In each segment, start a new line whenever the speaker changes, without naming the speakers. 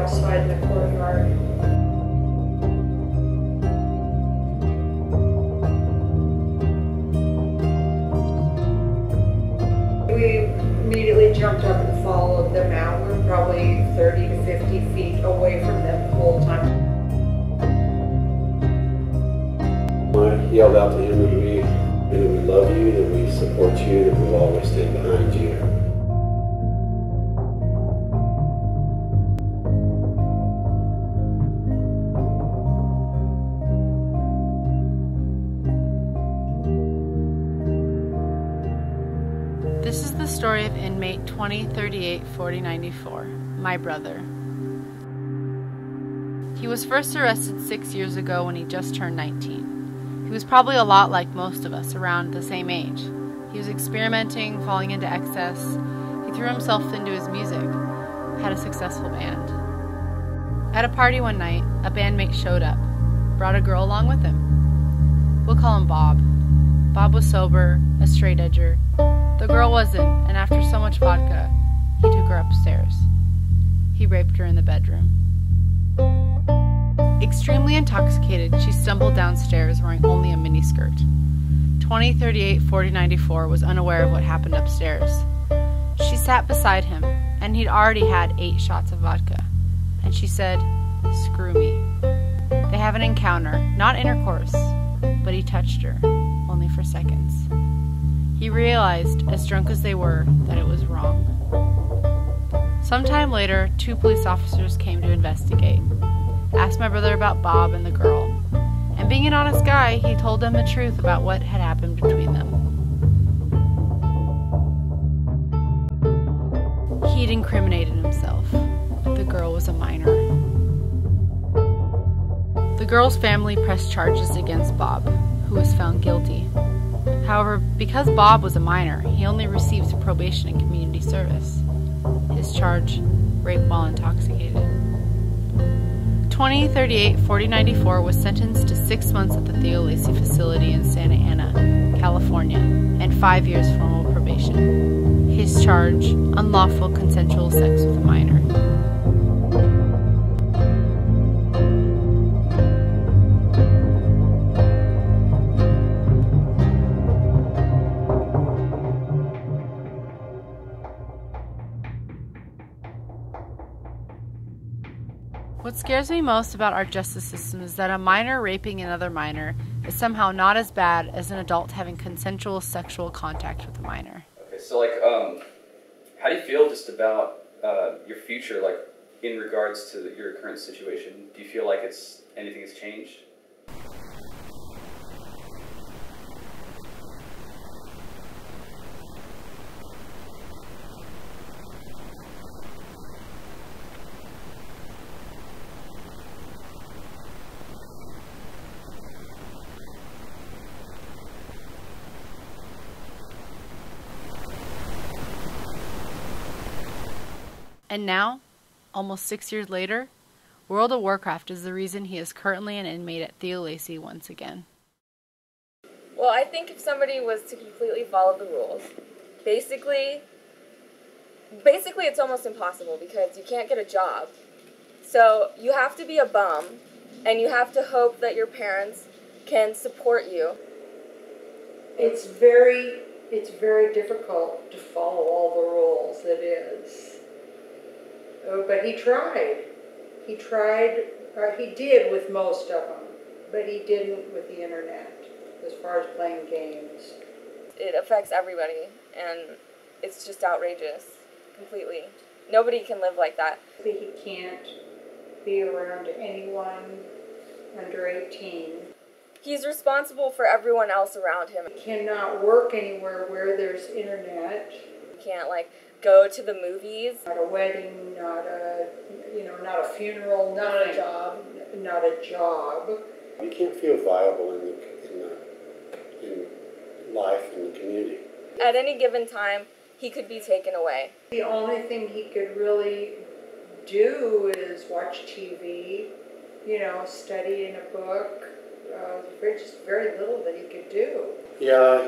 outside in the courtyard. We immediately jumped up and followed them out. We were probably 30 to 50 feet away from them the whole time.
I yelled out to him that we love you, that we support you, that we'll always stand behind you.
This is the story of inmate 2038-4094, my brother. He was first arrested 6 years ago when he just turned 19. He was probably a lot like most of us, around the same age. He was experimenting, falling into excess. He threw himself into his music, had a successful band. At a party one night, a bandmate showed up, brought a girl along with him. We'll call him Bob. Bob was sober, a straight edger. The girl wasn't, and after so much vodka, he took her upstairs. He raped her in the bedroom. Extremely intoxicated, she stumbled downstairs wearing only a miniskirt. 2038-4094 was unaware of what happened upstairs. She sat beside him, and he'd already had 8 shots of vodka. And she said, "Screw me." They have an encounter, not intercourse, but he touched her, only for seconds. He realized, as drunk as they were, that it was wrong. Sometime later, 2 police officers came to investigate, asked my brother about Bob and the girl, and being an honest guy, he told them the truth about what had happened between them. He'd incriminated himself. The girl was a minor. The girl's family pressed charges against Bob, who was found guilty. However, because Bob was a minor, he only received probation and community service. His charge, rape while intoxicated. 2038-4094 was sentenced to 6 months at the Theo Lacey facility in Santa Ana, California, and 5 years formal probation. His charge, unlawful consensual sex with a minor. What scares me most about our justice system is that a minor raping another minor is somehow not as bad as an adult having consensual sexual contact with a minor.
Okay, so how do you feel just about your future, like in regards to your current situation? Do you feel like anything has changed?
And now, almost 6 years later, World of Warcraft is the reason he is currently an inmate at Theo Lacey once again.
Well, I think if somebody was to completely follow the rules, basically it's almost impossible because you can't get a job. So you have to be a bum, and you have to hope that your parents can support you.
It's very difficult to follow all the rules, it is. But he tried. He did with most of them, but he didn't with the internet, as far as playing games.
It affects everybody, and it's just outrageous, completely. Nobody can live like that.
He can't be around anyone under 18.
He's responsible for everyone else around him.
He cannot work anywhere where there's internet.
He can't, go to the movies.
Not a wedding, not a funeral, not a job.
You can't feel viable in life in the community.
At any given time, he could be taken away.
The only thing he could really do is watch TV, study in a book. There's just very little that he could do.
Yeah,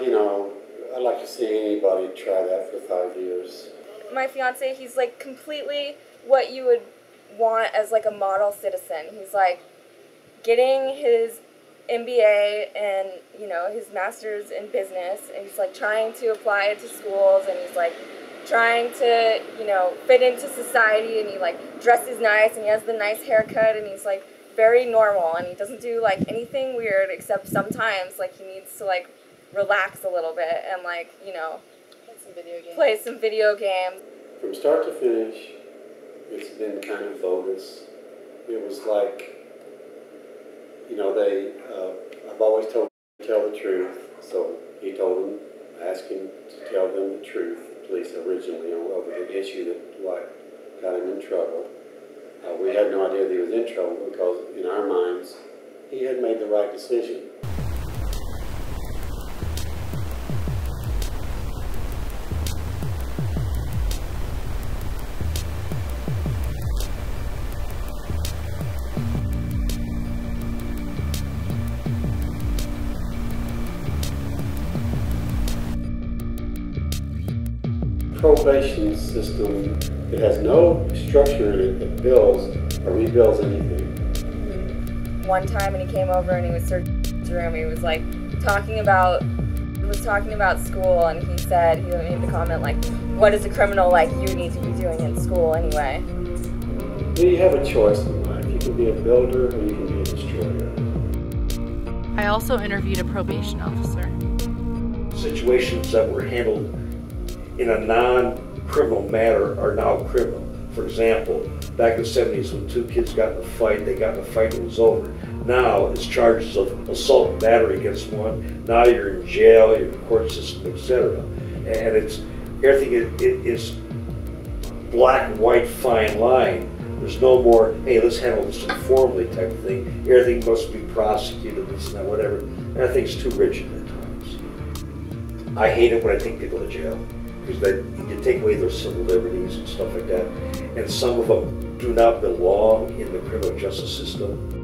I'd like to see anybody try that for 5 years.
My fiance, he's completely what you would want as like a model citizen. He's like getting his MBA and, you know, his master's in business, and he's like trying to apply it to schools, and he's like trying to, you know, fit into society, and he like dresses nice, and he has the nice haircut, and he's like very normal, and he doesn't do like anything weird, except sometimes like he needs to like relax a little bit and like, you know, play some video games.
From start to finish, it's been kind of bogus. It was like, you know, I've always told them to tell the truth, so he told them, asked him to tell them the truth, the police originally, over the issue that got him in trouble. We had no idea that he was in trouble because in our minds, he had made the right decision. Probation system, it has no structure in it that bills or rebuilds anything.
One time when he came over and he was searching his room, he was like talking about school, and he said, he made the comment like, what does a criminal like you need to be doing in school anyway?
You have a choice in life. You can be a builder or you can be a destroyer.
I also interviewed a probation officer.
Situations that were handled in a non-criminal manner are now criminal. For example, back in the 70s when two kids got in a fight, and it was over. Now it's charges of assault and battery against one. Now you're in jail, you're in the court system, etc. And everything is black and white fine line. There's no more, hey, let's handle this informally type of thing. Everything must be prosecuted, this and that, whatever. And I think it's too rigid at times. I hate it when I take people to jail, because you take away their civil liberties and stuff like that. And some of them do not belong in the criminal justice system.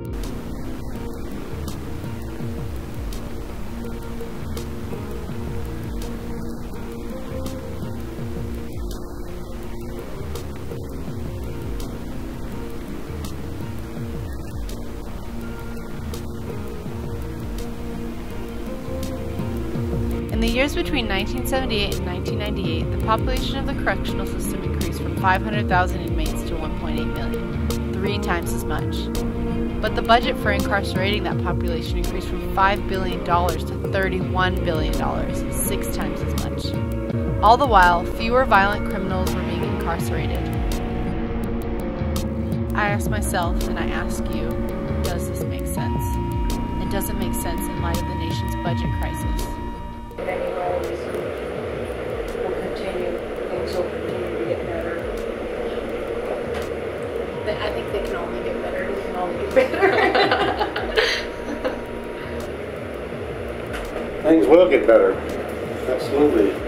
In the years between 1978 and 1998, the population of the correctional system increased from 500,000 inmates to 1.8 million, 3 times as much. But the budget for incarcerating that population increased from $5 billion to $31 billion, 6 times as much. All the while, fewer violent criminals were being incarcerated. I ask myself, and I ask you, does this make sense? And does it make sense in light of the nation's budget crisis?
Anyways, we'll continue, things will continue to get better.
I think they can only get better. They can only get better.
Things will get better, absolutely.